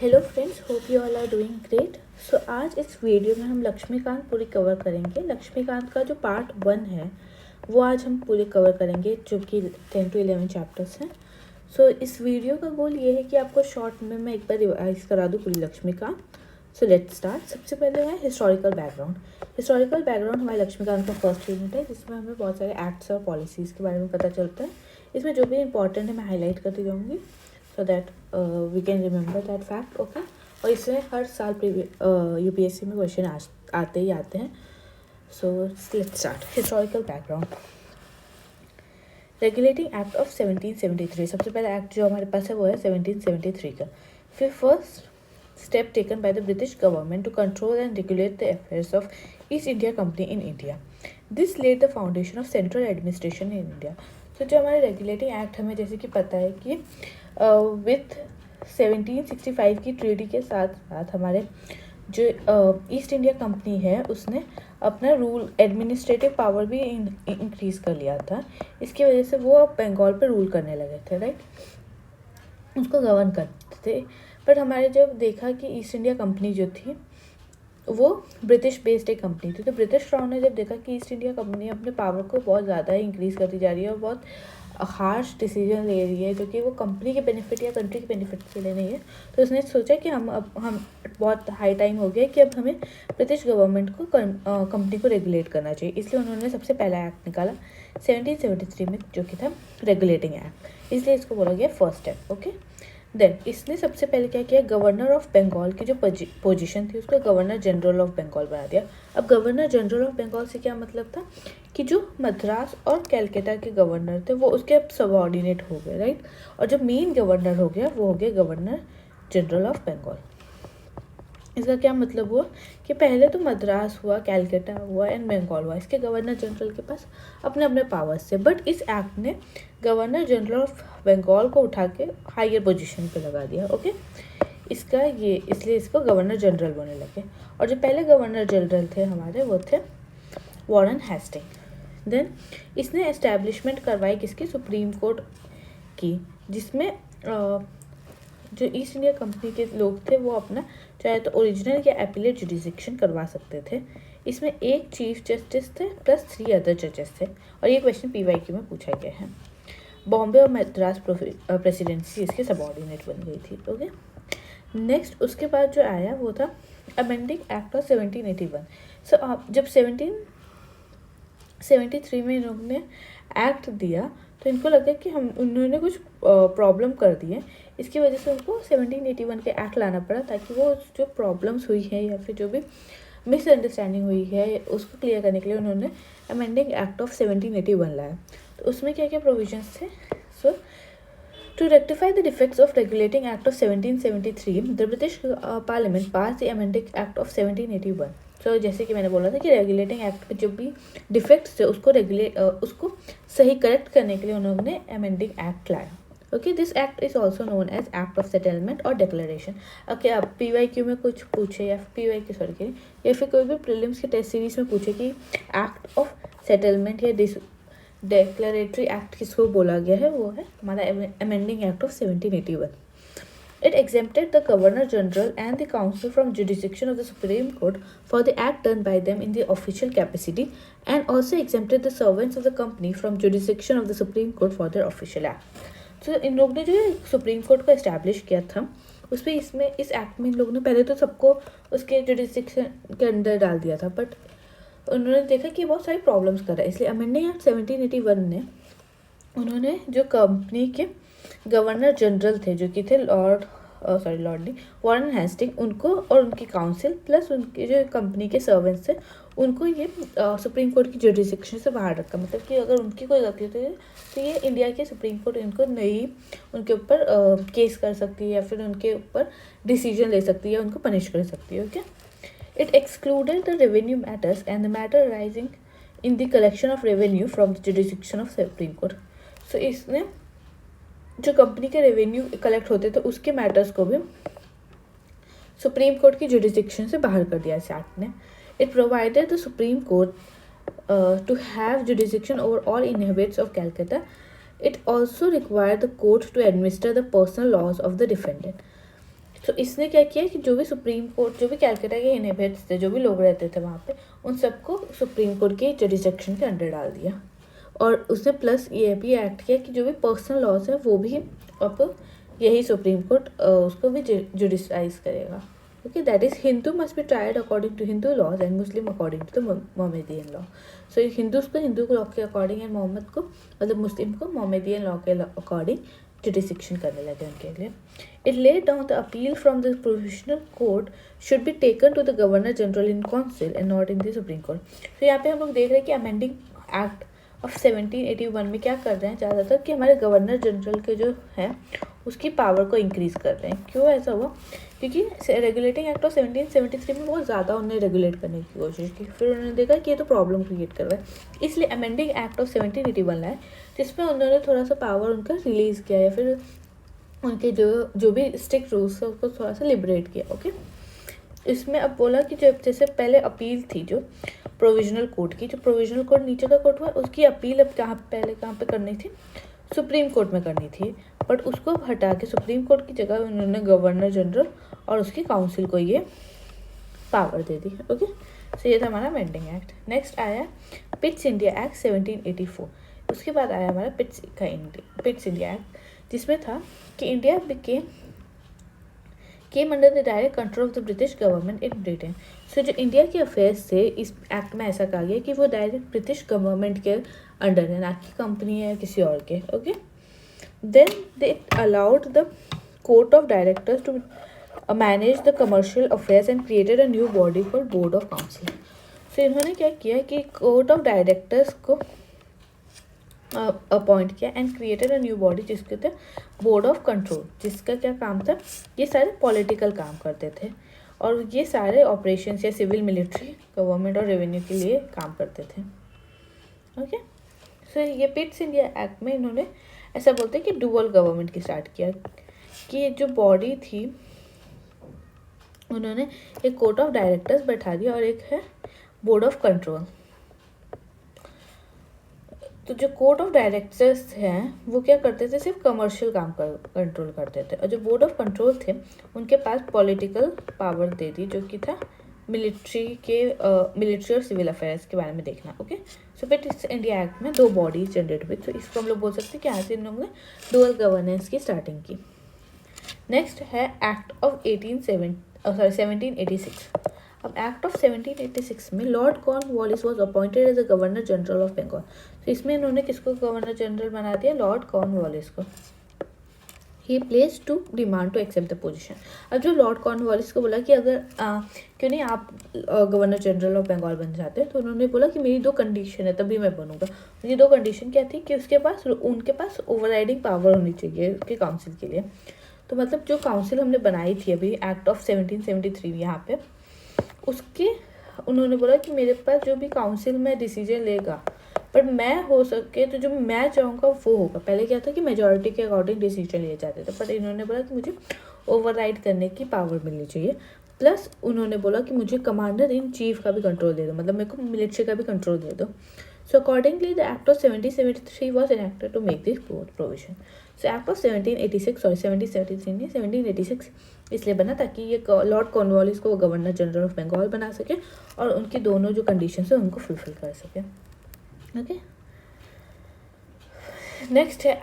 Hello friends, hope you all are doing great. So आज इस video में हम लक्ष्मीकांत पूरी कवर करेंगे। लक्ष्मीकांत का जो पार्ट 1 है वो आज हम पूरे कवर करेंगे, जो कि 10 to 11 चैप्टर्स हैं। सो इस वीडियो का गोल ये है कि आपको शॉर्ट में मैं एक बार रिवाइज करा दूँ पूरी लक्ष्मीकांत। So let's start. सबसे पहले है हिस्टोरिकल बैकग्राउंड। हिस्टोरिकल बैकग्राउंड हमारे लक्ष्मीकांत का फर्स्ट यूनिट है, जिसमें हमें बहुत सारे एक्ट्स और पॉलिसीज़ के बारे में पता चलता है। इसमें जो भी इंपॉर्टेंट है मैं हाईलाइट करती जाऊँगी, so that we can remember that fact. Okay. और इसमें हर साल यूपीएससी में क्वेश्चन आते ही आते हैं। So let's start. Historical background. Regulating act of 1773। सबसे पहला एक्ट जो हमारे पास है वो है 1773 का। फिर first step taken by the British government to control and regulate the affairs of East India company in India. This led the foundation of central administration in India. तो जो हमारे रेगुलेटिंग एक्ट हमें जैसे कि पता है कि विथ 1765 की ट्रीटी के साथ साथ हमारे जो ईस्ट इंडिया कंपनी है उसने अपना रूल एडमिनिस्ट्रेटिव पावर भी इंक्रीज़ कर लिया था। इसकी वजह से वो अब बंगाल पे रूल करने लगे थे, राइट, उसको गवर्न करते थे। बट हमारे जब देखा कि ईस्ट इंडिया कंपनी जो थी वो ब्रिटिश बेस्ड एक कंपनी थी, तो ब्रिटिश क्राउन ने जब देखा कि ईस्ट इंडिया कंपनी अपने पावर को बहुत ज़्यादा ही इंक्रीज़ करती जा रही है और बहुत हार्श डिसीजन ले रही है, जो कि वो कंपनी के बेनिफिट या कंट्री के बेनिफिट के लिए नहीं है, तो उसने सोचा कि हम बहुत हाई टाइम हो गया कि अब हमें ब्रिटिश गवर्नमेंट को कंपनी को रेगुलेट करना चाहिए। इसलिए उन्होंने सबसे पहला एक्ट निकाला 1773 में, जो कि था रेगुलेटिंग एक्ट। इसलिए इसको बोला गया फर्स्ट स्टेप। ओके। देन इसने सबसे पहले क्या किया, गवर्नर ऑफ बंगाल की जो पोजीशन थी उसको गवर्नर जनरल ऑफ बंगाल बना दिया। अब गवर्नर जनरल ऑफ बंगाल से क्या मतलब था कि जो मद्रास और कैलकाटा के गवर्नर थे वो उसके अब सबऑर्डिनेट हो गए, राइट। और जो मेन गवर्नर हो गया वो हो गया गवर्नर जनरल ऑफ बंगाल। इसका क्या मतलब हुआ कि पहले तो मद्रास हुआ, कैलकाटा हुआ एंड बंगाल हुआ, इसके गवर्नर जनरल के पास अपने अपने पावर्स थे। बट इस एक्ट ने गवर्नर जनरल ऑफ बंगाल को उठा के हायर पोजीशन पे लगा दिया। ओके। इसका ये इसलिए इसको गवर्नर जनरल बोलने लगे। और जो पहले गवर्नर जनरल थे हमारे वो थे वॉरेन हेस्टिंग। देन इसने एस्टैब्लिशमेंट करवाई किसकी, सुप्रीम कोर्ट की, जिसमें जो ईस्ट इंडिया कंपनी के लोग थे वो अपना चाहे तो ओरिजिनल या एपिलेट जुडिसिक्शन करवा सकते थे। इसमें एक चीफ जस्टिस थे प्लस 3 अदर जजेस थे। और ये क्वेश्चन पीवाईक्यू में पूछा गया है। बॉम्बे और मद्रास प्रेसिडेंसी इसके सबऑर्डिनेट बन गई थी। ओके। नेक्स्ट उसके बाद जो आया वो था अमेंडिंग एक्ट ऑफ 1781। सो जब 1773 में इन्होंने एक्ट दिया तो इनको लगा कि उन्होंने कुछ प्रॉब्लम कर दी है। इसकी वजह से उनको 1781 के एक्ट लाना पड़ा, ताकि वो जो प्रॉब्लम्स हुई है या फिर जो भी मिसअंडरस्टैंडिंग हुई है उसको क्लियर करने के लिए उन्होंने अमेंडिंग एक्ट ऑफ 1781 लाया। तो उसमें क्या क्या प्रोविजंस थे। So to rectify the defects of regulating act of 1773 the British parliament pass the amending act of 1781। तो जैसे कि मैंने बोला था कि रेगुलेटिंग एक्ट में जो भी डिफेक्ट्स थे उसको सही करेक्ट करने के लिए उन्होंने अमेंडिंग एक्ट लाया। Okay. This act is also known as act of settlement और डिक्लेरेशन। ओके। अब पीवाईक्यू में कुछ पूछे या फिर कोई भी प्रीलिम्स के टेस्ट सीरीज में पूछे कि एक्ट ऑफ सेटलमेंट या डेक्लेरेटरी एक्ट किसको बोला गया है, वो है हमारा amending act of 1781। It exempted the Governor General and the Council from jurisdiction of the Supreme Court for the act done by them in the official capacity, and also exempted the servants of the company from jurisdiction of the Supreme Court for their official act. So इन लोग ने जो supreme court को establish किया था उस पर इस act में इन लोगों ने पहले तो सबको उसके जुरिस्डिक्शन के अंदर डाल दिया था, बट उन्होंने देखा कि बहुत सारी प्रॉब्लम्स कर रहा है, इसलिए अमेंडिंग एक्ट 1781 ने उन्होंने जो कंपनी के गवर्नर जनरल थे जो कि थे वॉरेन हेस्टिंग, उनको और उनकी काउंसिल प्लस उनके जो कंपनी के सर्वेंट्स थे उनको ये सुप्रीम कोर्ट की जुरिस्डिक्शन से बाहर रखा। मतलब कि अगर उनकी कोई गलती होती है तो ये इंडिया के सुप्रीम कोर्ट इनको नहीं उनके ऊपर केस कर सकती है या फिर उनके ऊपर डिसीजन ले सकती है या उनको पनिश कर सकती है। Okay. It excluded the revenue matters and the matter arising in the collection of revenue from the jurisdiction of Supreme Court. So इसने जो कंपनी के रेवेन्यू कलेक्ट होते थे उसके मैटर्स को भी सुप्रीम कोर्ट की जुरिस्डिक्शन से बाहर कर दिया इस एक्ट ने। It provided the supreme court to have jurisdiction over all inhabits of Calcutta. It also required the court to administer the personal laws of the defendant. तो इसने क्या किया कि जो भी सुप्रीम कोर्ट, जो भी कैलकाटा के इनहेबिट्स थे, जो भी लोग रहते थे वहाँ पे, उन सबको सुप्रीम कोर्ट के जुरिसडिक्शन के अंडर डाल दिया। और उसने प्लस ये भी एक्ट किया कि जो भी पर्सनल लॉज है वो भी अब यही सुप्रीम कोर्ट उसको भी जुडिसाइज करेगा। Okay, that is Hindu must be tried according to Hindu laws and Muslim according to the Mohammedan law. So Hindus को हिंदू लॉ के अकॉर्डिंग एंड मोहम्मद को मतलब मुस्लिम को मोहम्मदियन लॉ के अकॉर्डिंग जुडिसिक्शन करने लगे उनके लिए। It laid down the appeal from the provisional court should be taken to the governor general in council and not in the supreme court. तो यहाँ पे हम लोग देख रहे हैं कि अमेंडिंग एक्ट ऑफ 1781 में क्या कर रहे हैं ज़्यादातर कि हमारे गवर्नर जनरल के जो है उसकी पावर को इंक्रीज़ कर रहे हैं। क्यों ऐसा हुआ? क्योंकि रेगुलेटिंग एक्ट ऑफ 1773 में बहुत ज़्यादा उन्होंने रेगुलेट करने की कोशिश की, फिर उन्होंने देखा कि ये तो प्रॉब्लम क्रिएट कर रहा है, इसलिए अमेंडिंग एक्ट ऑफ 1781 लाए जिसमें उन्होंने थोड़ा सा पावर उनका रिलीज़ किया या फिर उनके जो भी स्ट्रिक्ट रूल्स है उसको थोड़ा सा लिबरेट किया। ओके, इसमें अब बोला कि जो जैसे पहले अपील थी जो प्रोविजनल कोर्ट की, जो प्रोविजनल कोर्ट नीचे का कोर्ट हुआ उसकी अपील अब पहले कहाँ पे करनी थी? सुप्रीम कोर्ट में करनी थी, बट उसको हटा के सुप्रीम कोर्ट की जगह उन्होंने गवर्नर जनरल और उसकी काउंसिल को ये पावर दे दी। ओके, सो ये था हमारा अमेंडिंग एक्ट। नेक्स्ट आया पिट्स इंडिया एक्ट 1784। उसके बाद आया हमारा पिट्स इंडिया एक्ट, जिसमें था कि India came under the direct control of the British government in Britain. So जो इंडिया के अफेयर्स थे इस एक्ट में ऐसा कहा गया कि वो डायरेक्ट ब्रिटिश गवर्नमेंट के अंडर है, ना कि कंपनी है किसी और के। Okay, then they allowed the court of directors to manage the commercial affairs and created a new body called board of council. So इन्होंने क्या किया कि कोर्ट ऑफ डायरेक्टर्स को अपॉइंट किया and created a new body जिसके थे board of control, जिसका क्या काम था? ये सारे पॉलिटिकल काम करते थे और ये सारे ऑपरेशंस या सिविल, मिलिट्री, गवर्नमेंट और रेवेन्यू के लिए काम करते थे। ओके, सो ये पिट्स इंडिया एक्ट में इन्होंने ऐसा बोलते हैं कि डुअल गवर्नमेंट की स्टार्ट किया कि जो बॉडी थी उन्होंने एक कोर्ट ऑफ डायरेक्टर्स बैठा दिया और एक है बोर्ड ऑफ कंट्रोल। तो जो कोर्ट ऑफ डायरेक्टर्स हैं वो क्या करते थे? सिर्फ कमर्शियल काम कंट्रोल करते थे, और जो बोर्ड ऑफ कंट्रोल थे उनके पास पॉलिटिकल पावर दे दी, जो कि था मिलिट्री और सिविल अफेयर्स के बारे में देखना। ओके, सो पिट्स इंडिया एक्ट में 2 बॉडी जनरेट हुई, तो इसको हम लोग बोल सकते हैं कि यहाँ से इन लोगों ने डुअल गवर्नेंस की स्टार्टिंग की। नेक्स्ट है एक्ट ऑफ 1786। अब एक्ट ऑफ 1786 में lord Cornwallis was appointed as a governor general of Bengal. तो इसमें इन्होंने किसको गवर्नर जनरल बना दिया? लॉर्ड कॉर्नवालिस को। He place to demand to accept the position. अब जो लॉर्ड कॉर्नवालिस को बोला कि अगर क्यों नहीं आप गवर्नर जनरल ऑफ बंगाल बन जाते हैं, तो उन्होंने बोला कि मेरी 2 कंडीशन है तभी मैं बनूंगा। ये 2 कंडीशन क्या थी? कि उनके पास ओवरराइडिंग पावर होनी चाहिए उसके काउंसिल के लिए। तो मतलब जो काउंसिल हमने बनाई थी अभी एक्ट ऑफ 1773 यहाँ पे, उसके उन्होंने बोला कि मेरे पास जो भी काउंसिल में डिसीजन लेगा, पर मैं हो सके तो जो मैं चाहूँगा वो होगा। पहले क्या था कि मेजॉरिटी के अकॉर्डिंग डिसीजन लिए जाते थे, पर इन्होंने बोला कि मुझे ओवरराइड करने की पावर मिलनी चाहिए। प्लस उन्होंने बोला कि मुझे कमांडर इन चीफ का भी कंट्रोल दे दो, मतलब मेरे को मिलिट्री का भी कंट्रोल दे दो। So accordingly the act of 1773 was enacted to make this provision. So act of 1786 इसलिए बना ताकि ये लॉर्ड कॉर्नवालिस को गवर्नर जनरल ऑफ बंगाल बना सके और उनकी दोनों जो कंडीशन है उनको फुलफिल कर सके। ओके, नेक्स्ट है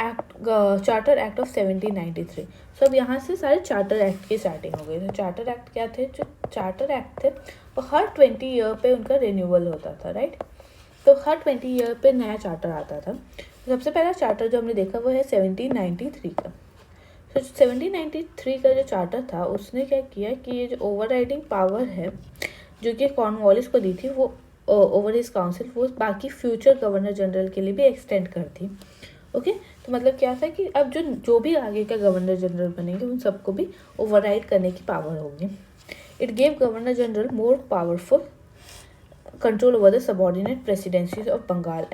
चार्टर एक्ट ऑफ 1793। सो अब यहाँ से सारे चार्टर एक्ट की स्टार्टिंग हो गई। तो चार्टर एक्ट क्या थे? जो चार्टर एक्ट थे वो हर 20 ईयर पे उनका रिन्यूअल होता था, राइट? तो हर 20 ईयर पे नया चार्टर आता था। सबसे पहला चार्टर जो हमने देखा वो है 1793 का। तो 1793 का जो चार्टर था उसने क्या किया कि ये जो ओवरराइडिंग पावर है जो कि कॉर्नवालिस को दी थी वो ओवर हिज काउंसिल, वो बाकी फ्यूचर गवर्नर जनरल के लिए भी एक्सटेंड कर थी। ओके, तो मतलब क्या था कि अब जो भी आगे का गवर्नर जनरल बनेंगे उन सबको भी ओवरराइड करने की पावर होगी। It gave governor general more powerful control over the subordinate presidencies of Bengal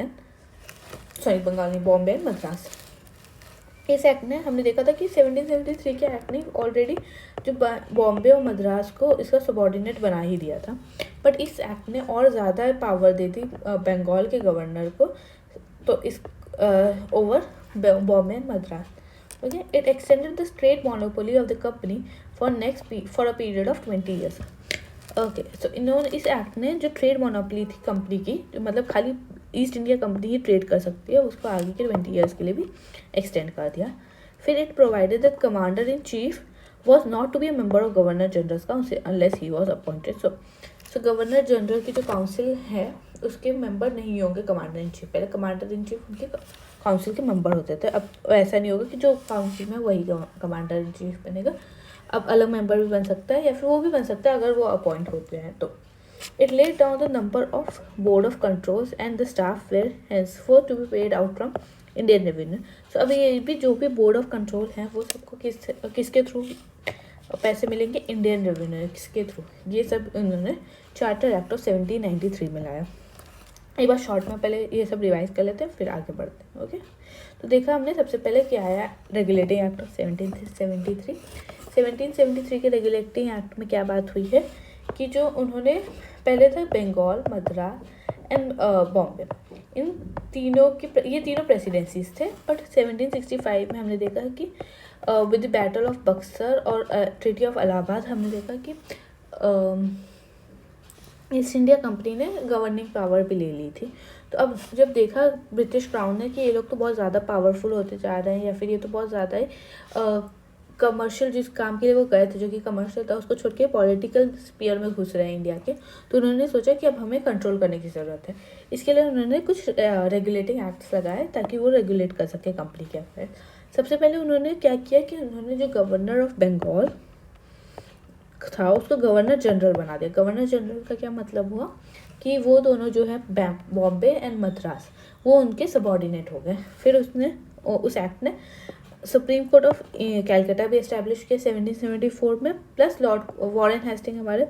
नहीं, बॉम्बे एंड मद्रास। इस एक्ट ने हमने देखा था कि 1773 के एक्ट ने ऑलरेडी जो बॉम्बे और मद्रास को इसका सबऑर्डिनेट बना ही दिया था, बट इस एक्ट ने और ज़्यादा पावर दे दी बंगाल के गवर्नर को, तो इस over Bombay and Madras. Okay. It extended the trade monopoly of the company for a period of 20 years. Okay. So इन्होंने इस एक्ट ने जो ट्रेड मोनोपोली थी कंपनी की, जो मतलब खाली ईस्ट इंडिया कंपनी ही ट्रेड कर सकती है, उसको आगे के 20 ईयर्स के लिए भी एक्सटेंड कर दिया. फिर it provided that commander in chief was not to be a member of Governor General's Council unless he was appointed. So governor general की जो काउंसिल है उसके मेंबर नहीं होंगे कमांडर इन चीफ. पहले कमांडर इन चीफ उनके council के member होते थे. अब ऐसा नहीं होगा कि जो काउंसिल में वही कमांडर इन चीफ बनेगा. अब अलग मेंबर भी बन सकता है या फिर वो भी बन सकता है अगर वो अपॉइंट होते हैं तो. It laid down the number of board of controls and the staff were henceforth to be paid out from Indian revenue. So अभी ये भी जो भी बोर्ड ऑफ कंट्रोल हैं वो सबको किसके थ्रू पैसे मिलेंगे? Indian revenue. किसके थ्रू? ये सब उन्होंने चार्टर एक्ट ऑफ 1793 में लाया. एक बार शॉर्ट में पहले ये सब रिवाइज कर लेते हैं फिर आगे बढ़ते हैं. ओके. तो देखा हमने सबसे पहले क्या आया, रेगुलेटिंग एक्ट ऑफ 1773. 1773 के रेगुलेटिंग एक्ट में क्या बात हुई है कि जो उन्होंने पहले था बंगाल, मद्रास एंड बॉम्बे, इन तीनों की ये तीनों प्रेसिडेंसीज थे. बट 1765 में हमने देखा कि with the battle of Buxar और ट्रीटी ऑफ इलाहाबाद हमने देखा कि ईस्ट इंडिया कंपनी ने गवर्निंग पावर भी ले ली थी. तो अब जब देखा ब्रिटिश क्राउन ने कि ये लोग तो बहुत ज़्यादा पावरफुल होते जा रहे हैं या फिर ये तो बहुत ज़्यादा ही कमर्शियल जिस काम के लिए वो गए थे जो कि कमर्शियल था उसको छोड़ के पॉलिटिकल स्पीयर में घुस रहे हैं इंडिया के, तो उन्होंने सोचा कि अब हमें कंट्रोल करने की ज़रूरत है. इसके लिए उन्होंने कुछ रेगुलेटिंग एक्ट्स लगाए ताकि वो रेगुलेट कर सके कंपनी के अफेयर. सबसे पहले उन्होंने क्या किया कि उन्होंने जो गवर्नर ऑफ बंगाल था उसको गवर्नर जनरल बना दिया. गवर्नर जनरल का क्या मतलब हुआ कि वो दोनों जो है बॉम्बे एंड मद्रास वो उनके सबॉर्डिनेट हो गए. फिर उसने उस एक्ट ने सुप्रीम कोर्ट ऑफ कैलकाटा भी इस्टेब्लिश किया 1774 में. प्लस लॉर्ड वॉरेन हेस्टिंग हमारे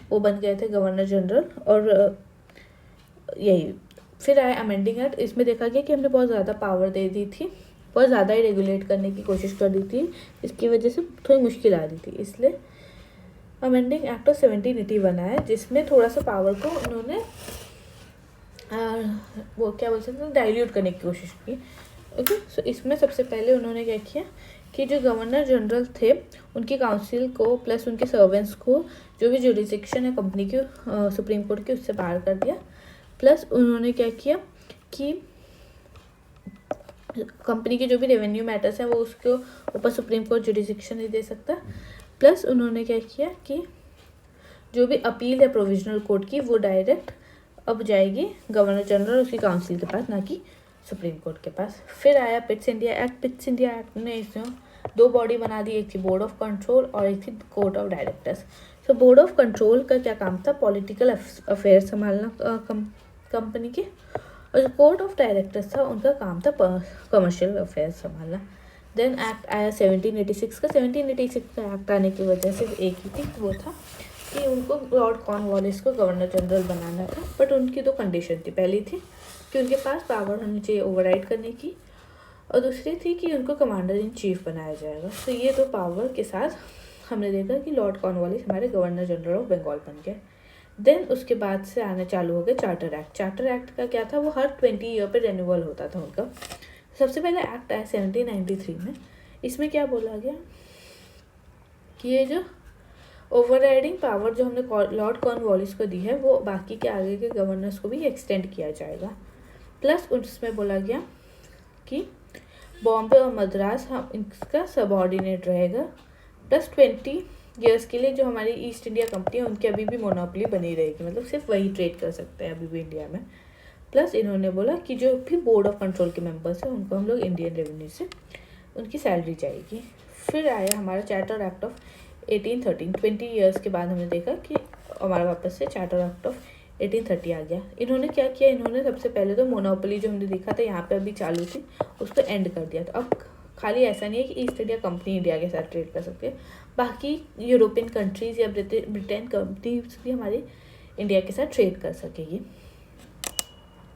वो बन गए थे गवर्नर जनरल. और यही फिर आया अमेंडिंग एक्ट. इसमें देखा गया कि हमने बहुत ज़्यादा पावर दे दी थी, बहुत ज़्यादा ही रेगुलेट करने की कोशिश कर दी थी, इसकी वजह से थोड़ी मुश्किल आ रही थी. इसलिए अमेंडिंग एक्ट ऑफ 1781 आया जिसमें थोड़ा सा पावर को उन्होंने वो क्या बोल सकते हैं डाइल्यूट करने की कोशिश की. ओके. सो इसमें सबसे पहले उन्होंने क्या किया कि जो गवर्नर जनरल थे उनकी काउंसिल को प्लस उनके सर्वेंट्स को जो भी जुरिडिक्शन है कंपनी की सुप्रीम कोर्ट की उससे बाहर कर दिया. प्लस उन्होंने क्या किया कि कंपनी के जो भी रेवेन्यू मैटर्स हैं वो उसके ऊपर सुप्रीम कोर्ट जुरिडिक्शन नहीं दे सकता. प्लस उन्होंने क्या किया कि जो भी अपील है प्रोविजनल कोर्ट की वो डायरेक्ट अब जाएगी गवर्नर जनरल उसकी काउंसिल के पास, ना कि सुप्रीम कोर्ट के पास. फिर आया Pitt's India act. Pitt's India act ने इसमें दो बॉडी बना दी, एक थी बोर्ड ऑफ कंट्रोल और एक थी court of directors. So board of control का क्या काम था? पॉलिटिकल अफेयर संभालना कंपनी के. और जो कोर्ट ऑफ डायरेक्टर्स था उनका काम था कमर्शियल अफेयर संभालना. देन एक्ट आया 1786 का. 1786 का एक्ट आने की वजह से एक ही थी, वो था कि उनको लॉर्ड कॉर्नवालिस को गवर्नर जनरल बनाना था. बट उनकी दो कंडीशन थी. पहली थी कि उनके पास पावर होनी चाहिए ओवरराइड करने की, और दूसरी थी कि उनको कमांडर इन चीफ बनाया जाएगा. तो ये दो पावर के साथ हमने देखा कि लॉर्ड कॉर्नवालिस हमारे गवर्नर जनरल ऑफ बंगाल बन गए. देन उसके बाद से आने चालू हो गए चार्टर एक्ट. चार्टर एक्ट का क्या था? वो हर 20 ईयर पर रेन्यूअल होता था उनका. सबसे पहले एक्ट आया 1793 में. इसमें क्या बोला गया कि ये जो ओवरराइडिंग पावर जो हमने लॉर्ड कॉर्नवालिस को दी है वो बाकी के आगे के गवर्नर्स को भी एक्सटेंड किया जाएगा. प्लस उसमें बोला गया कि बॉम्बे और मद्रास हम इसका सबऑर्डिनेट रहेगा. प्लस 20 ईयर्स के लिए जो हमारी ईस्ट इंडिया कंपनी है उनकी अभी भी मोनोपोली बनी रहेगी, मतलब सिर्फ वही ट्रेड कर सकते हैं अभी भी इंडिया में. प्लस इन्होंने बोला कि जो भी बोर्ड ऑफ कंट्रोल के मेंबर्स हैं उनको हम लोग इंडियन रेवेन्यू से उनकी सैलरी जाएगी. फिर आया हमारा चार्टर एक्ट ऑफ 1813. 20 ईयर्स के बाद हमने देखा कि हमारा वापस से चार्टर एक्ट ऑफ 1830 आ गया. इन्होंने क्या किया? इन्होंने सबसे पहले तो मोनोपोली जो हमने देखा था यहाँ पे अभी चालू थी उसको एंड कर दिया. तो अब खाली ऐसा नहीं है कि ईस्ट इंडिया कंपनी इंडिया के साथ ट्रेड कर सकती है, बाकी यूरोपियन कंट्रीज़ या ब्रिटेन कंपनीज भी हमारी इंडिया के साथ ट्रेड कर सकेगी.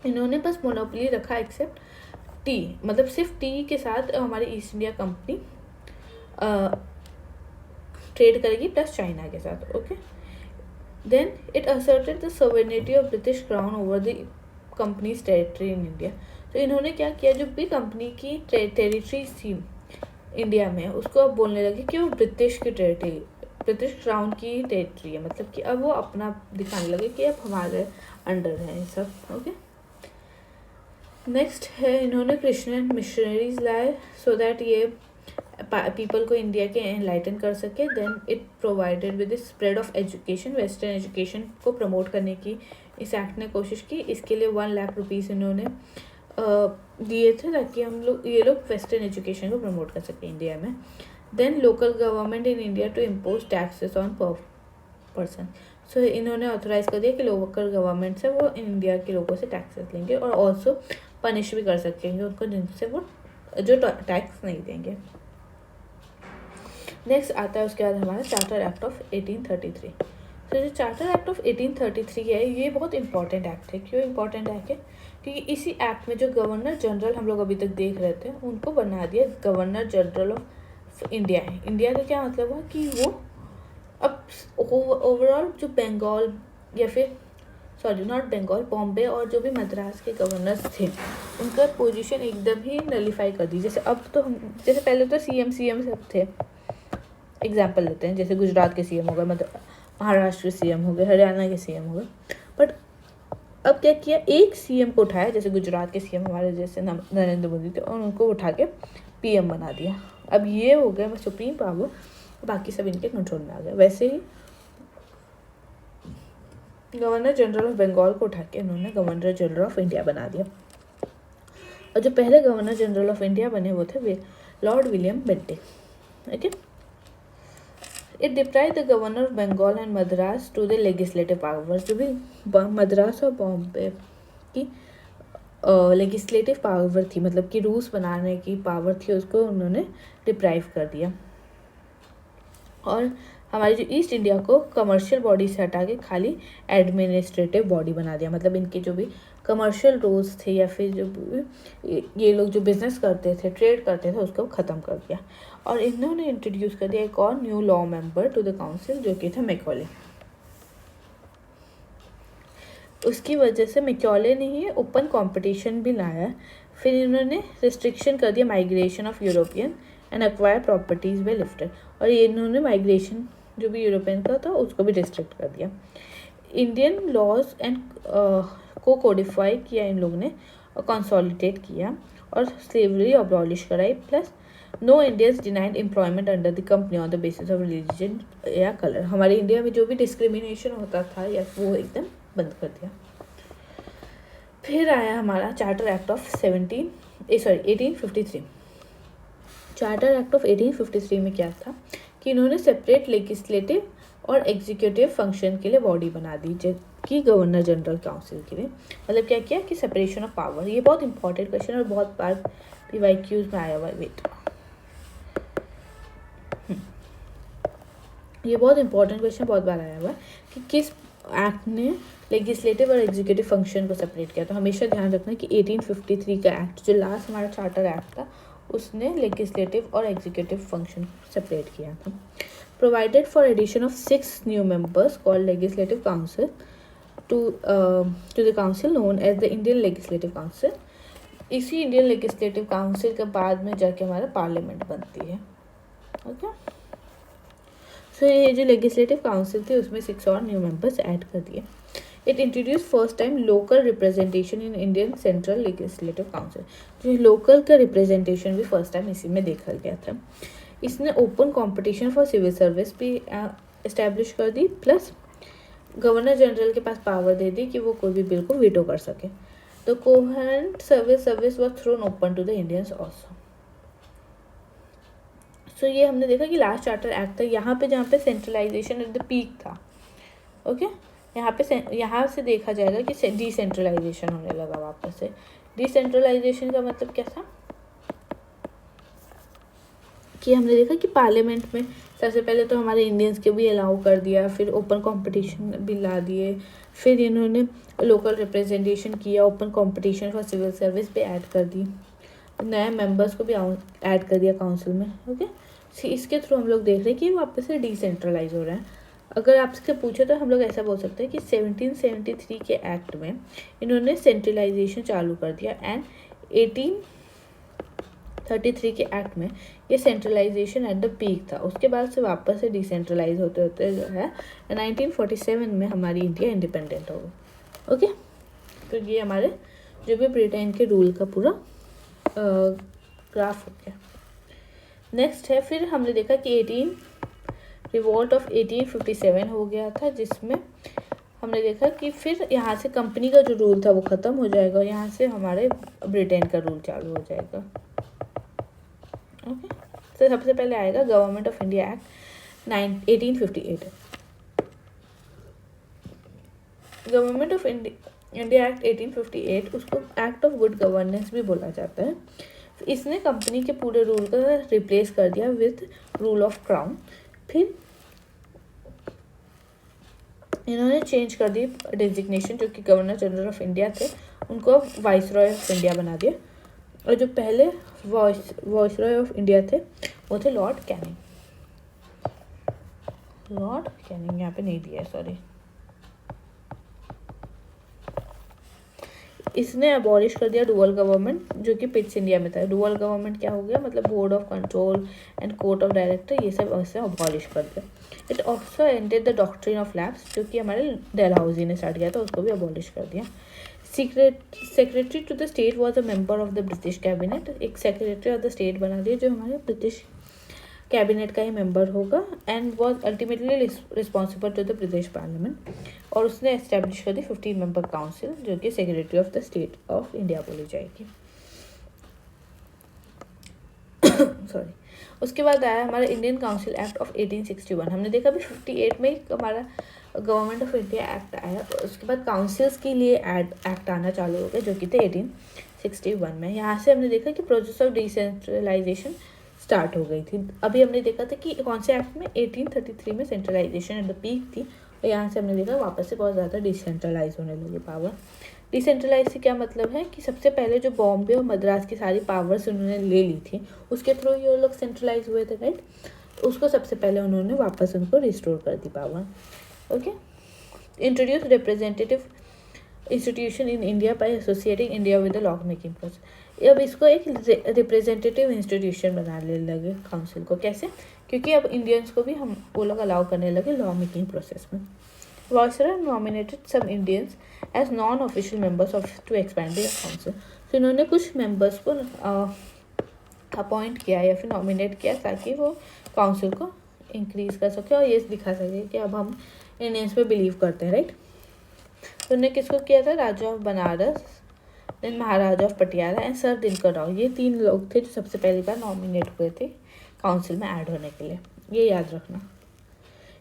इन्होंने बस मोनोपोली रखा एक्सेप्ट टी, मतलब सिर्फ टी के साथ हमारी ईस्ट इंडिया कंपनी ट्रेड करेगी प्लस चाइना के साथ. Okay. Then it asserted the sovereignty of British crown over the company's territory in India. तो इन्होंने क्या किया? जो भी कंपनी की टेरिटरीज थी इंडिया में, उसको अब बोलने लगे कि वो ब्रिटिश की टेरिटरी, ब्रिटिश क्राउन की टेरिटरी है, मतलब कि अब वो अपना दिखाने लगे कि अब हमारे अंडर है ये सब। ओके, नेक्स्ट है इन्होंने क्रिश्चियन मिशनरीज लाए सो दैट ये पीपल को इंडिया के एनलाइटन कर सके। Then it provided with spread of education, western education को प्रमोट करने की इस एक्ट ने कोशिश की। इसके लिए 1 लाख रुपीज़ इन्होंने दिए थे ताकि ये लोग वेस्टर्न एजुकेशन को प्रमोट कर सकें इंडिया में। Then local government in India to impose taxes on per person, so इन्होंने ऑथोराइज कर दिया कि लोकल गवर्नमेंट से वो इंडिया के लोगों से टैक्सेस लेंगे और ऑल्सो पनिश भी कर सकेंगे उनको जिनसे वो जो टैक्स नहीं देंगे। नेक्स्ट आता है उसके बाद हमारा चार्टर एक्ट ऑफ 1833। तो जो चार्टर एक्ट ऑफ 1833 है ये बहुत इंपॉर्टेंट एक्ट है। क्यों इंपॉर्टेंट एक्ट है? क्योंकि इसी एक्ट में जो गवर्नर जनरल हम लोग अभी तक देख रहे थे उनको बना दिया गवर्नर जनरल ऑफ इंडिया है। इंडिया का क्या मतलब हुआ कि वो अब ओवरऑल जो बंगाल या फिर सॉरी नॉट बंगाल, बॉम्बे और जो भी मद्रास के गवर्नर्स थे उनका पोजीशन एकदम ही नलीफाई कर दी। जैसे अब तो हम जैसे पहले तो सीएम सब थे, एग्जाम्पल लेते हैं, जैसे गुजरात के सीएम हो गए, महाराष्ट्र के सीएम हो गए, हरियाणा के सीएम हो गए, बट अब क्या किया, एक सीएम को उठाया, जैसे गुजरात के सीएम हमारे जैसे नरेंद्र मोदी थे, और उनको उठा के पीएम बना दिया। अब ये हो गया सुप्रीम पावर, बाकी सब इनके कंट्रोल में आ गया। वैसे ही गवर्नर जनरल ऑफ बंगाल को उठा के इन्होंने गवर्नर जनरल ऑफ इंडिया बना दिया। और जो पहले गवर्नर जनरल ऑफ इंडिया बने वो थे lord William Bentinck. Okay, it deprive the governor of Bengal and Madras to the legislative power. जो भी मद्रास और बॉम्बे की लेजिस्लेटिव पावर थी, मतलब कि रूल्स बनाने की पावर थी, उसको उन्होंने डिप्राइव कर दिया। और हमारी जो ईस्ट इंडिया को कमर्शियल बॉडी से हटा के खाली एडमिनिस्ट्रेटिव बॉडी बना दिया। मतलब इनके जो भी कमर्शियल रोल्स थे या फिर जो ये लोग जो बिजनेस करते थे, ट्रेड करते थे, उसको ख़त्म कर दिया। और इन्होंने इंट्रोड्यूस कर दिया एक और new law member to the council जो कि था मैकॉले। उसकी वजह से मैकॉले ने ही ओपन कंपटीशन भी लाया। फिर इन्होंने रिस्ट्रिक्शन कर दिया migration of European and acquire properties way lifted. और ये इन्होंने माइग्रेशन जो भी यूरोपियन का था उसको भी रिस्ट्रिक्ट कर दिया। इंडियन लॉज एंड को कोडिफाई किया इन लोगों ने, कंसोलिडेट किया और स्लेवरी अबॉलिश कराई। Plus no Indians denied employment under the company on the basis of religion या कलर। हमारे इंडिया में जो भी डिस्क्रिमिनेशन होता था या वो एकदम बंद कर दिया। फिर आया हमारा charter act of 1853। Charter act of 1853 में क्या था कि इन्होंने सेपरेट लेजिस्लेटिव और एग्जीक्यूटिव फंक्शन के लिए बॉडी बना दी, जबकि गवर्नर जनरल काउंसिल के लिए। मतलब क्या किया कि सेपरेशन ऑफ पावर। ये बहुत इंपॉर्टेंट क्वेश्चन और बहुत बार PYQs में आया हुआ है। वेट, ये बहुत इंपॉर्टेंट क्वेश्चन बहुत बार आया हुआ है कि किस एक्ट ने लेजिस्लेटिव और एग्जीक्यूटिव फंक्शन को सेपरेट किया। तो हमेशा ध्यान रखना कि 1853 का एक्ट जो लास्ट हमारा चार्टर एक्ट था उसने लेजिस्लेटिव और एग्जीक्यूटिव फंक्शन सेपरेट किया था। Provided for addition of 6 new members called legislative council to the council known as the Indian legislative council. इसी इंडियन लेजिस्लेटिव काउंसिल के बाद में जाके हमारा पार्लियामेंट बनती है। ओके, सो ये जो लेजिस्लेटिव काउंसिल थी उसमें 6 और न्यू मेंबर्स ऐड कर दिए। It introduce first time local representation in Indian central legislative council. जो लोकल का रिप्रेजेंटेशन भी फर्स्ट टाइम इसी में देखा गया था। इसने open competition for civil service भी इस्टेब्लिश कर दी। प्लस गवर्नर जनरल के पास पावर दे दी कि वो कोई भी बिल को वीटो कर सके। The coherent service was thrown open to the Indians also. सो ये हमने देखा कि लास्ट चार्टर एक्ट था यहाँ पे जहाँ पे सेंट्रलाइजेशन एट द पीक था। ओके, यहाँ से देखा जाएगा कि डिसेंट्रलाइजेशन होने लगा वापस से। डिसेंट्रलाइजेशन का मतलब क्या था कि हमने देखा कि पार्लियामेंट में सबसे पहले तो हमारे इंडियंस के भी अलाउ कर दिया, फिर ओपन कंपटीशन भी ला दिए, फिर इन्होंने लोकल रिप्रेजेंटेशन किया, open competition for civil service भी ऐड कर दी, नए मेंबर्स को भी ऐड कर दिया काउंसिल में। ओके, इसके थ्रू हम लोग देख रहे हैं कि वापस से डिसेंट्रलाइज हो रहा है। अगर आपसे पूछे तो हम लोग ऐसा बोल सकते हैं कि 1773 के एक्ट में इन्होंने सेंट्रलाइजेशन चालू कर दिया एंड 33 के एक्ट में ये सेंट्रलाइजेशन एट द पीक था, उसके बाद से वापस से डिसेंट्रलाइज होते होते जो है 1947 में हमारी इंडिया इंडिपेंडेंट हो गई। ओके, तो ये हमारे जो भी ब्रिटेन के रूल का पूरा ग्राफ हो गया। नेक्स्ट है, फिर हमने देखा कि रिवॉल्ट ऑफ 1857 हो गया था, जिसमें हमने देखा कि फिर यहाँ से कंपनी का जो रूल था वो ख़त्म हो जाएगा और यहाँ से हमारे ब्रिटेन का रूल चालू हो जाएगा। ओके, तो सबसे पहले आएगा government of India act 1858। Government of India act 1858, उसको एक्ट ऑफ गुड गवर्नेंस भी बोला जाता है। इसने कंपनी के पूरे रूल को रिप्लेस कर दिया विद रूल ऑफ क्राउन। फिर इन्होंने चेंज कर दी डेजिग्नेशन, जो कि गवर्नर जनरल ऑफ इंडिया थे उनको वाइसरॉय ऑफ इंडिया बना दिया, और जो पहले वाइसरॉय ऑफ इंडिया थे वो थे लॉर्ड कैनिंग। यहाँ पे नहीं दिया है, सॉरी। इसने अबॉलिश कर दिया डुअल गवर्नमेंट, जो कि पिट्स इंडिया में था। डुअल गवर्नमेंट क्या हो गया, मतलब board of control and court of director, ये सब उसने अबॉलिश कर दिया। It also ended the doctrine of labs, जो कि हमारे डलहौजी ने स्टार्ट किया था, उसको भी अबॉलिश कर दिया। Secretary to the state was a member of the British cabinet, एक सेक्रेटरी ऑफ द स्टेट बना दिया जो हमारे ब्रिटिश कैबिनेट का ही मेंबर होगा, and was ultimately responsible to the British parliament. और उसने एस्टेब्लिश कर दी 15 मेंबर काउंसिल, जो कि secretary of the state of India बोली जाएगी। सॉरी। उसके बाद आया हमारा इंडियन काउंसिल एक्ट ऑफ 1861। हमने देखा अभी 58 में हमारा गवर्नमेंट ऑफ इंडिया एक्ट आया, उसके बाद काउंसिल्स के लिए एक्ट आना चालू हो गया, जो कि थे 1861 में। यहाँ से हमने देखा कि प्रोसेस ऑफ डिसेंट्रलाइजेशन स्टार्ट हो गई थी। अभी हमने देखा था कि कौन से एक्ट में 1833 में सेंट्रलाइजेशन एट द पीक थी, और यहाँ से हमने देखा वापस से बहुत ज़्यादा डिसेंट्रलाइज होने लगी पावर। डिसेंट्रलाइज से क्या मतलब है कि सबसे पहले जो बॉम्बे और मद्रास की सारी पावर्स उन्होंने ले ली थी, उसके थ्रू ये लोग सेंट्रलाइज हुए थे, राइट। उसको सबसे पहले उन्होंने वापस उनको रिस्टोर कर the power. Okay, introduce representative institution in India by associating India with the law making process. अब इसको एक रिप्रेजेंटेटिव इंस्टीट्यूशन बनाने लगे काउंसिल को। कैसे? क्योंकि अब इंडियंस को भी हम वो लोग अलाउ करने लगे लॉ मेकिंग प्रोसेस में। Viceroy nominated some Indians as non official members of to expand the council. तो इन्होंने कुछ मेंबर्स को अपॉइंट किया या फिर नॉमिनेट किया ताकि वो काउंसिल को इंक्रीज कर सके और ये दिखा सके कि अब हम इंडियंस पे बिलीव करते हैं, राइट। तो उन्होंने किसको किया था? Raja of Banaras, then Maharaja of Patiala and Sir Dinkar Rao. ये 3 लोग थे जो सबसे पहली बार नॉमिनेट हुए थे काउंसिल में ऐड होने के लिए, ये याद रखना।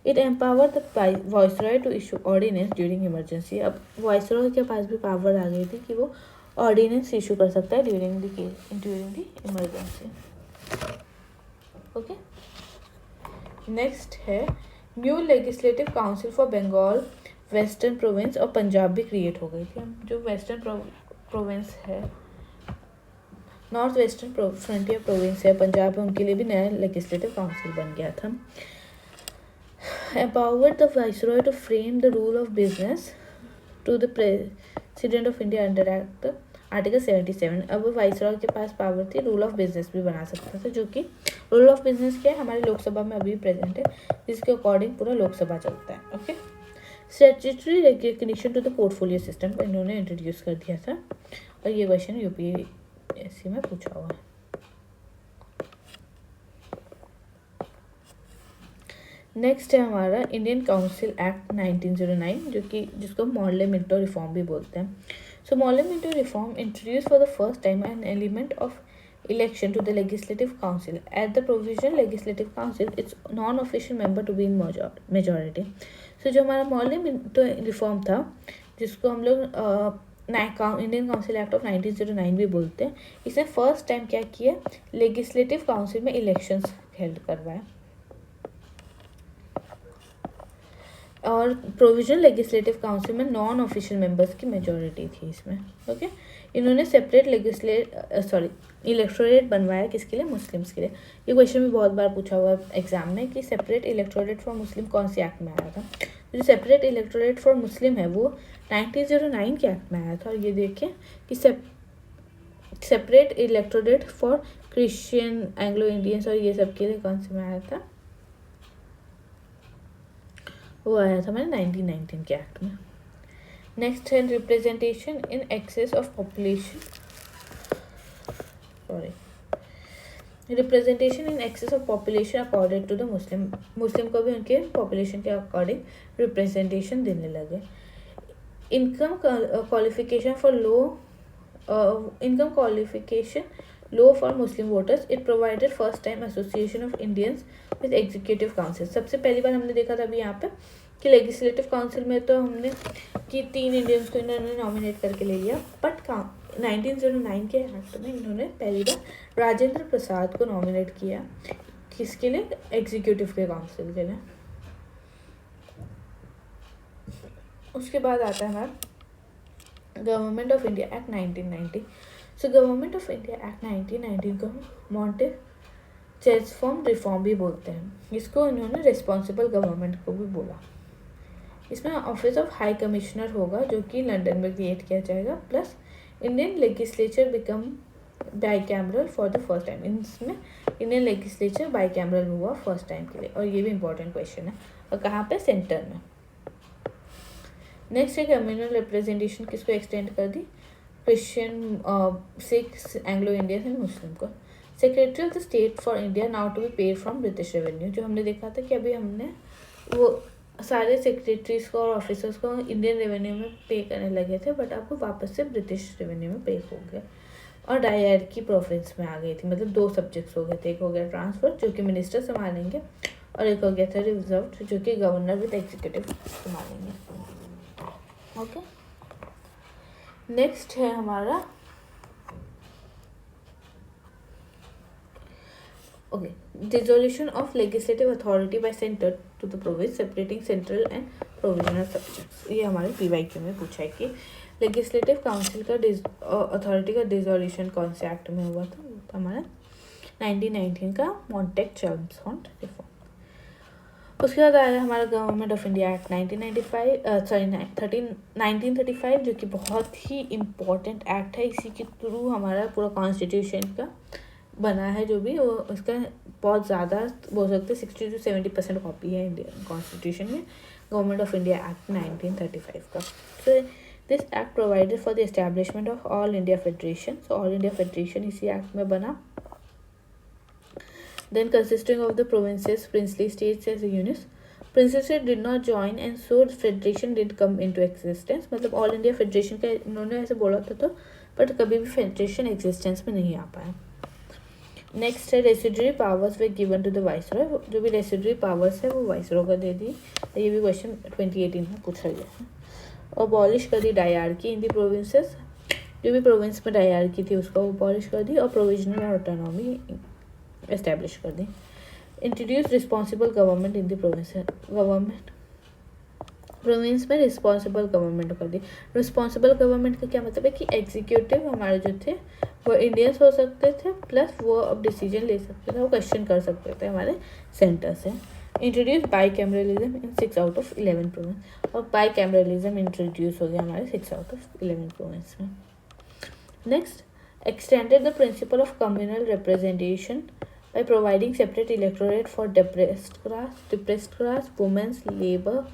It empower the viceroy to issue ordinance during emergency. अब वाइसरॉय के पास भी पावर आ गई थी कि वो ऑर्डिनेंस इशू कर सकता है during the emergency. Okay, next है new legislative council for Bengal, western province और पंजाब भी क्रिएट हो गई थी। जो वेस्टर्न प्रोविंस है, नॉर्थ वेस्टर्न फ्रंटियर प्रोविंस है, पंजाब है, उनके लिए भी नया लेजिस्लेटिव काउंसिल बन गया था। Empowered the viceroy to frame the rule of business to the president of India under Act article 77। अब वाइसरॉय के पास पावर थी रूल ऑफ बिजनेस भी बना सकता था, जो कि रूल ऑफ बिजनेस क्या है हमारी लोकसभा में अभी प्रेजेंट है, जिसके अकॉर्डिंग पूरा लोकसभा चलता है। Okay, statutory recognition to the portfolio system को इन्होंने इंट्रोड्यूस कर दिया था, और ये क्वेश्चन यूपीएससी में पूछा हुआ है। नेक्स्ट है हमारा इंडियन काउंसिल एक्ट 1909, जिसको मॉडले मिंटो रिफॉर्म भी बोलते हैं। सो Morley Minto reform introduce for the first time an element of election to the legislative council at the provisional legislative council it's non official member to be in majority. सो जो हमारा Morley Minto reform था, जिसको हम लोग Indian council act of 1909 भी बोलते हैं, इसने फर्स्ट टाइम क्या किया, लेजिस्लेटिव काउंसिल में इलेक्शंस हेल्ड करवाए, और प्रोविजनल लेजिस्लेटिव काउंसिल में नॉन ऑफिशियल मेंबर्स की मेजॉरिटी थी इसमें। ओके, इन्होंने सेपरेट इलेक्टोरेट बनवाया किसके लिए? मुस्लिम्स के लिए। ये क्वेश्चन भी बहुत बार पूछा हुआ है एग्जाम में कि सेपरेट इलेक्टोरेट फॉर मुस्लिम कौन सी एक्ट में आया था। जो सेपरेट इलेक्टोरेट फॉर मुस्लिम है वो 1909 के एक्ट में आया था, और ये देखिए कि separate electorate for Christian, Anglo Indians और ये सब के लिए कौन से में आया था? वो आया था हमारे 1919 के एक्ट में। नेक्स्ट है representation in excess of population, representation in excess of population according to the Muslim को भी उनके पॉपुलेशन के अकॉर्डिंग रिप्रेजेंटेशन देने लगे। Income qualification for low for Muslim voters, it provided first time association of Indians with executive council. सबसे पहली बार हमने देखा था अभी यहाँ पे कि लेजिस्लेटिव काउंसिल में तो हमने कि 3 इंडियंस को इन्होंने नॉमिनेट करके ले लिया, बट 1909 के एक्ट में इन्होंने पहली बार राजेंद्र प्रसाद को नॉमिनेट किया। किसके लिए? एग्जीक्यूटिव के काउंसिल के लिए। उसके बाद आता है हमारा government of India act 1990। So government of India act 1919 को मॉन्टेचेस्फॉर्म रिफॉर्म भी बोलते हैं। इसको इन्होंने रिस्पॉन्सिबल गवर्नमेंट को भी बोला। इसमें ऑफिस ऑफ हाई कमिश्नर होगा जो कि लंदन में क्रिएट किया जाएगा, plus Indian legislature become bicameral for the first time. इसमें इंडियन लेजिस्लेचर बाईकैमरल हुआ फर्स्ट टाइम के लिए, और ये भी इंपॉर्टेंट क्वेश्चन है। और कहाँ पे? सेंटर में। नेक्स्ट है कम्युनल रिप्रेजेंटेशन किसको एक्सटेंड कर दी? Christian, Sikh, Anglo Indian and Muslim को। Secretary of the state for India now to be paid from British revenue, जो हमने देखा था कि अभी हमने वो सारे सेक्रेटरीज को और ऑफिसर्स को इंडियन रेवेन्यू में पे करने लगे थे, बट अब वो वापस से ब्रिटिश रेवेन्यू में पे हो गए। और डायरकी प्रोविंस में आ गई थी, मतलब 2 सब्जेक्ट्स हो गए थे। एक हो गया ट्रांसफर जो कि मिनिस्टर संभालेंगे, और एक हो गया था रिजर्व जो कि गवर्नर विद एग्जीक्यूटिव संभालेंगे। ओके, नेक्स्ट है हमारा dissolution of legislative authority by centre to the province, separating central and provisional subjects. ये हमारे PYQ में पूछा है कि लेजिस्लेटिव काउंसिल का अथॉरिटी का डिसोल्यूशन कौन से एक्ट में हुआ था? वो था हमारा 1919 का मॉन्टेक-चेम्सफोर्ड रिफॉर्म। उसके बाद आया हमारा गवर्नमेंट ऑफ इंडिया एक्ट 1935, जो कि बहुत ही इम्पोर्टेंट एक्ट है। इसी के थ्रू हमारा पूरा कॉन्स्टिट्यूशन का बना है, जो भी वो उसका बहुत ज़्यादा बोल सकते 60 to 70% कॉपी है इंडियन कॉन्स्टिट्यूशन में, गवर्नमेंट ऑफ इंडिया एक्ट 1935 का। So this act provided for the establishment of all India federation. So all India federation इसी एक्ट में बना। Then consisting of the provinces, princely states as a unit. Princesses did not join and so federation did come into existence. मतलब all India federation का इन्होंने ऐसे बोला था, तो बट कभी भी फेडरेशन एग्जिस्टेंस में नहीं आ पाया। नेक्स्ट है residuary powers were given to the viceroy. जो भी रेसिडरी पावर्स है वो वाइसरॉय को दे दी। ये भी क्वेश्चन 2018 में पूछा गया है। अबॉलिश कर दी डायरकी इन द प्रोविंसेस। जो भी प्रोविंस में डायरकी थी उसको अबॉलिश कर दी, और प्रोविजनल ऑटोनॉमी एस्टेब्लिश कर दी। Introduce responsible government in the province. Province में रिस्पॉन्सिबल गवर्नमेंट कर दी। रिस्पॉन्सिबल गवर्नमेंट का क्या मतलब है कि एग्जीक्यूटिव हमारे जो थे वो इंडियंस हो सकते थे, प्लस वो अब डिसीजन ले सकते थे, वो क्वेश्चन कर सकते थे हमारे सेंटर से। Introduce by cameralism in 6 out of 11 province, और बाई कैमरलिज्म इंट्रोड्यूस हो गया हमारे 6 out of 11 प्रोविंस में। Next, extended the principle of communal representation by providing separate electorate for depressed class, women, labor,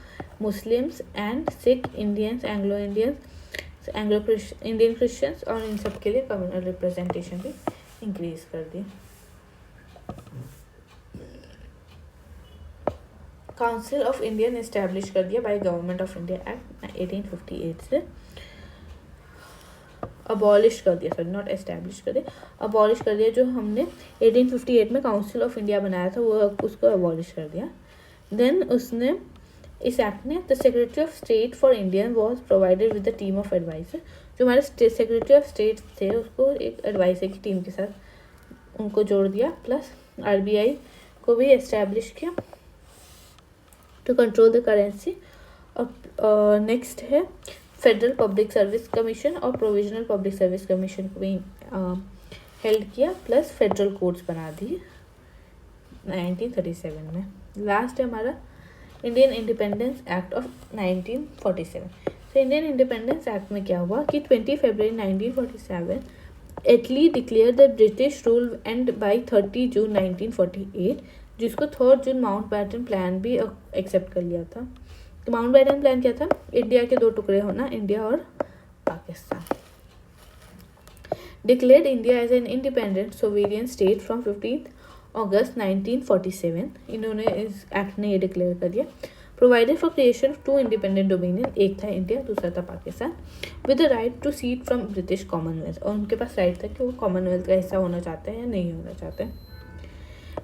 Muslims and Sikh, Indians, Indian Christians, और इन सब के लिए communal representation भी increase कर दी। काउंसिल ऑफ इंडियन एस्टैब्लिश कर दिया by government of India act 1858 से। Abolish कर दिया, सॉरी नॉट एस्टैब्लिश कर दिया, अबॉलिश कर दिया। जो हमने 1858 में काउंसिल ऑफ इंडिया बनाया था वो उसको अबॉलिश कर दिया। देन उसने इस एक्ट ने the secretary of state for Indian was provided with the team of adviser. जो हमारे सेक्रेटरी ऑफ स्टेट थे उसको एक एडवाइजर की टीम के साथ उनको जोड़ दिया, प्लस RBI को भी एस्टैब्लिश किया टू कंट्रोल द करेंसी। और नेक्स्ट है फेडरल पब्लिक सर्विस कमीशन और प्रोविजनल पब्लिक सर्विस कमीशन को भी हेल्ड किया, प्लस फेडरल कोर्ट्स बना दिए 1937 में। लास्ट है हमारा इंडियन इंडिपेंडेंस एक्ट ऑफ 1947। तो इंडियन इंडिपेंडेंस एक्ट में क्या हुआ कि 20 फरवरी 1947 Attlee declare the British rule end by 30 जून 1948, जिसको 3 जून माउंटबैटन प्लान भी एक्सेप्ट कर लिया था। तो माउंटबैटन प्लान क्या था? इंडिया के 2 टुकड़े होना, इंडिया और Pakistan. Declared India as an independent sovereign state from 15 August 1947, इन्होंने इस एक्ट ने ये डिक्लेयर कर दिया। Provided for creation of 2 independent dominion, एक था इंडिया, दूसरा था Pakistan, with the right to seat from British Commonwealth, और उनके पास राइट था कि वो कॉमनवेल्थ का हिस्सा होना चाहते हैं या नहीं होना चाहते हैं।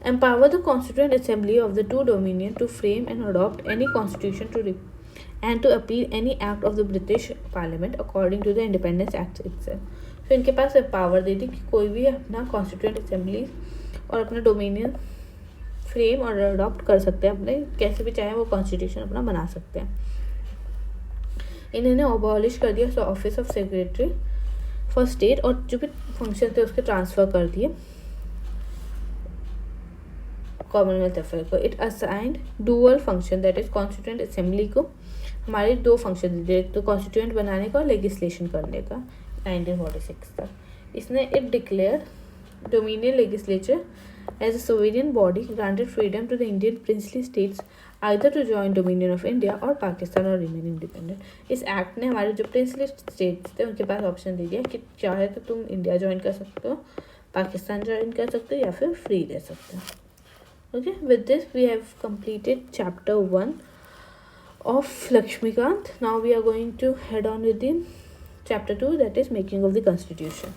Empower the Constituent Assembly of the 2 Dominion to frame and adopt any constitution and to appeal any act of the British Parliament according to the Independence Act itself. तो इनके पास पावर दे दी कि कोई भी अपना कॉन्स्टिट्यूएंट असेंबली और अपना dominion frame और adopt कर सकते हैं, अपने कैसे भी चाहे वो कॉन्स्टिट्यूशन अपना बना सकते हैं। इन्होंने अबॉलिश कर दिया office of secretary for state, और जो भी फंक्शन थे उसके ट्रांसफ़र कर दिए कॉमनवेल्थ अफेयर को। It assigned dual function, that is constituent assembly को हमारे 2 फंक्शन दे दिए, तो कॉन्स्टिट्यूएंट बनाने का और लेजिस्लेशन करने का 1946 तक। इसने it declare dominion legislature as a sovereign body granted freedom to the Indian princely states either to join dominion of India और पाकिस्तान और रिमेन इंडिपेंडेंट। इस एक्ट ने हमारे जो प्रिंसली स्टेट्स थे उनके पास ऑप्शन दे दिया कि चाहे तो तुम इंडिया ज्वाइन कर सकते हो, पाकिस्तान ज्वाइन कर सकते हो, या फिर फ्री रह सकते हो। Okay, with this we have completed chapter 1 of Lakshmikant. Now we are going to head on with the chapter 2, that is making of the constitution.